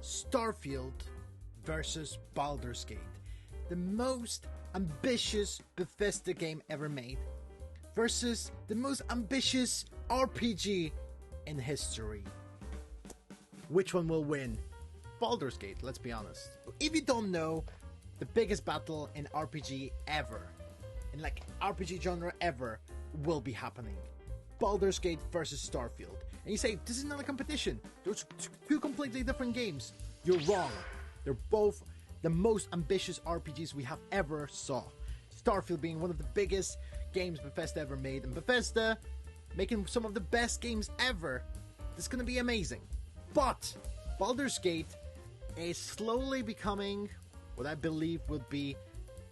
Starfield versus Baldur's Gate, the most ambitious Bethesda game ever made, versus the most ambitious RPG in history. Which one will win? Baldur's Gate, let's be honest. If you don't know, the biggest battle in RPG ever, in like RPG genre ever, will be happening. Baldur's Gate versus Starfield. And you say, this is not a competition. Those are two completely different games. You're wrong. They're both the most ambitious RPGs we have ever saw. Starfield being one of the biggest games Bethesda ever made, and Bethesda making some of the best games ever. This is going to be amazing. But Baldur's Gate is slowly becoming what I believe will be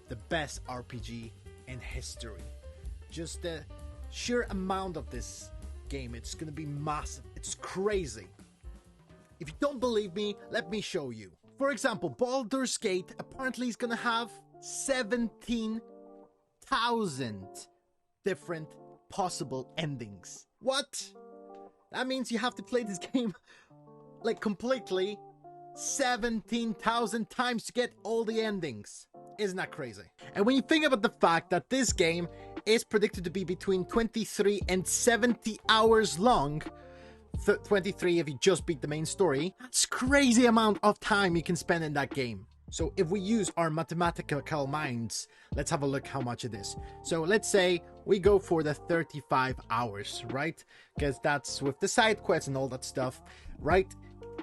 the best RPG in history. Just the sheer amount of this game, it's going to be massive. It's crazy. If you don't believe me, let me show you. For example, Baldur's Gate apparently is going to have 17,000 different possible endings. What? That means you have to play this game like completely 17,000 times to get all the endings. Isn't that crazy? And when you think about the fact that this game is predicted to be between 23 and 70 hours long, 23 if you just beat the main story, that's crazy amount of time you can spend in that game. So if we use our mathematical minds, let's have a look how much it is. So let's say we go for the 35 hours, right? Because that's with the side quests and all that stuff, right?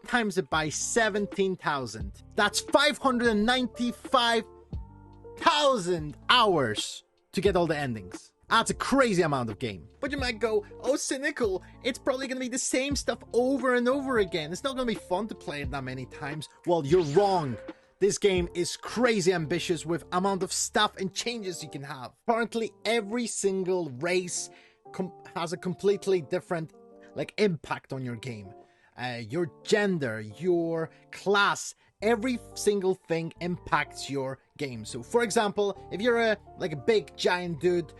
Times it by 17,000. That's 595,000 hours to get all the endings. That's a crazy amount of game. But you might go, oh, cynical, it's probably going to be the same stuff over and over again. It's not going to be fun to play it that many times. Well, you're wrong. This game is crazy ambitious with amount of stuff and changes you can have. Apparently, every single race has a completely different impact on your game. Your gender, your class, every single thing impacts your game. So for example, if you're a big giant dude,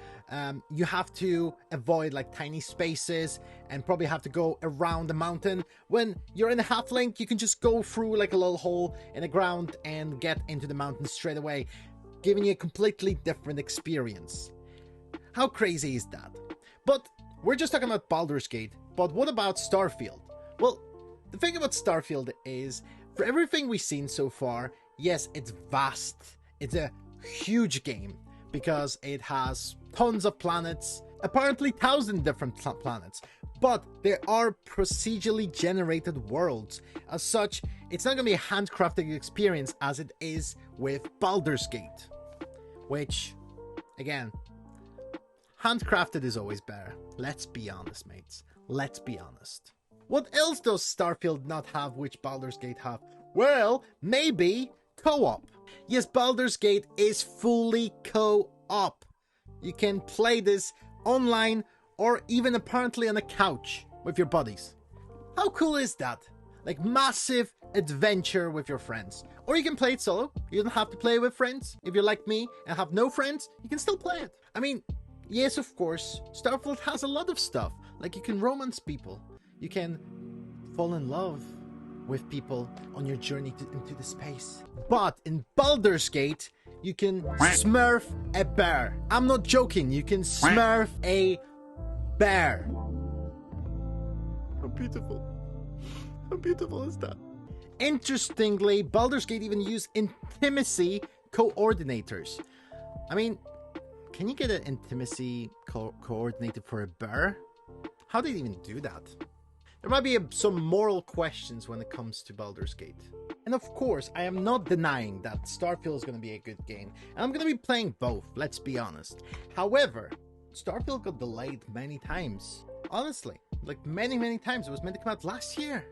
you have to avoid tiny spaces and probably have to go around the mountain. When you're in a halfling, you can just go through a little hole in the ground and get into the mountain straight away, giving you a completely different experience. How crazy is that? But we're just talking about Baldur's Gate, but what about Starfield? Well, the thing about Starfield is, for everything we've seen so far, yes, it's vast. It's a huge game because it has tons of planets, apparently 1,000 different planets, but there are procedurally generated worlds. As such, it's not going to be a handcrafted experience as it is with Baldur's Gate, which, again, handcrafted is always better. Let's be honest, mates. Let's be honest. What else does Starfield not have which Baldur's Gate have? Well, maybe co-op. Yes, Baldur's Gate is fully co-op. You can play this online or even apparently on a couch with your buddies. How cool is that? Massive adventure with your friends. Or you can play it solo. You don't have to play with friends. If you're like me and have no friends, you can still play it. I mean, yes, of course, Starfield has a lot of stuff. You can romance people. You can fall in love with people on your journey into the space. But in Baldur's Gate, you can smurf a bear. I'm not joking. You can smurf a bear. How beautiful. How beautiful is that? Interestingly, Baldur's Gate even used intimacy coordinators. I mean, can you get an intimacy coordinator for a bear? How did they even do that? There might be some moral questions when it comes to Baldur's Gate. And of course, I am not denying that Starfield is going to be a good game. And I'm going to be playing both, let's be honest. However, Starfield got delayed many times. Honestly, many times. It was meant to come out last year.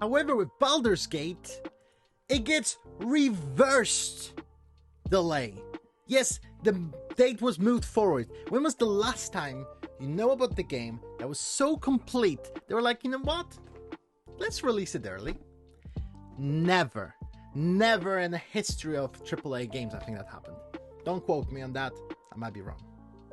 However, with Baldur's Gate, it gets reversed delay. Yes, the date was moved forward. When was the last time you know about the game that was so complete they were like, you know what, let's release it early? Never in the history of AAA games I think that happened. Don't quote me on that, I might be wrong.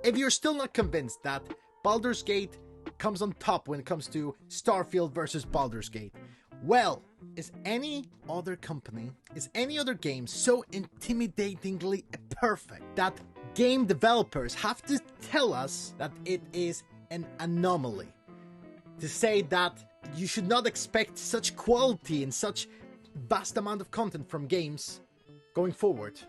If you're still not convinced that Baldur's Gate comes on top when it comes to Starfield versus Baldur's Gate, well, is any other company, is any other game so intimidatingly perfect that game developers have to tell us that it is an anomaly? To say that you should not expect such quality and such vast amount of content from games going forward.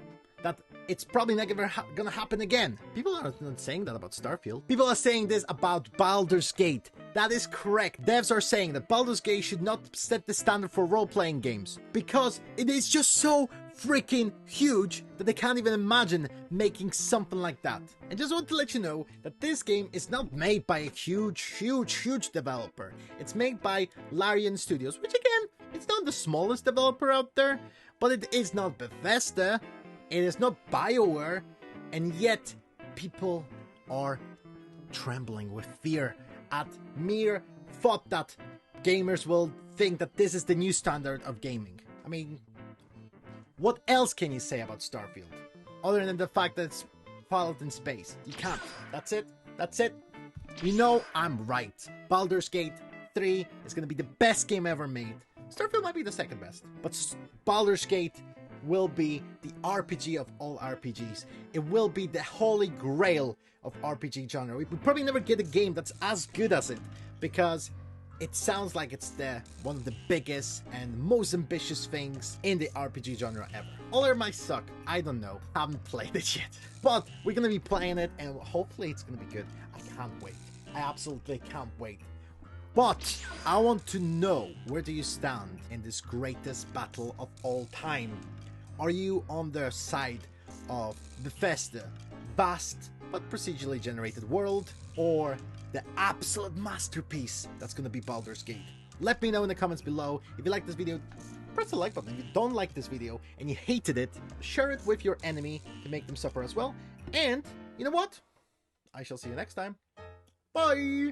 That it's probably not gonna happen again. People are not saying that about Starfield. People are saying this about Baldur's Gate. That is correct. Devs are saying that Baldur's Gate should not set the standard for role-playing games because it is just so freaking huge that they can't even imagine making something like that. And just want to let you know that this game is not made by a huge developer. It's made by Larian Studios, which again, it's not the smallest developer out there, but it is not Bethesda. It is not BioWare, and yet people are trembling with fear at mere thought that gamers will think that this is the new standard of gaming. I mean, what else can you say about Starfield? Other than the fact that it's filed in space. You can't. That's it. That's it. You know I'm right. Baldur's Gate 3 is going to be the best game ever made. Starfield might be the second best, but Baldur's Gate will be the RPG of all RPGs. It will be the holy grail of RPG genre. We would probably never get a game that's as good as it, because it sounds like it's one of the biggest and most ambitious things in the RPG genre ever. Or it might suck, I don't know, haven't played it yet. But we're gonna be playing it and hopefully it's gonna be good. I can't wait. I absolutely can't wait. But I want to know, where do you stand in this greatest battle of all time? Are you on the side of Bethesda, vast but procedurally generated world, or the absolute masterpiece that's going to be Baldur's Gate? Let me know in the comments below. If you like this video, press the like button. If you don't like this video and you hated it, share it with your enemy to make them suffer as well. And you know what? I shall see you next time. Bye!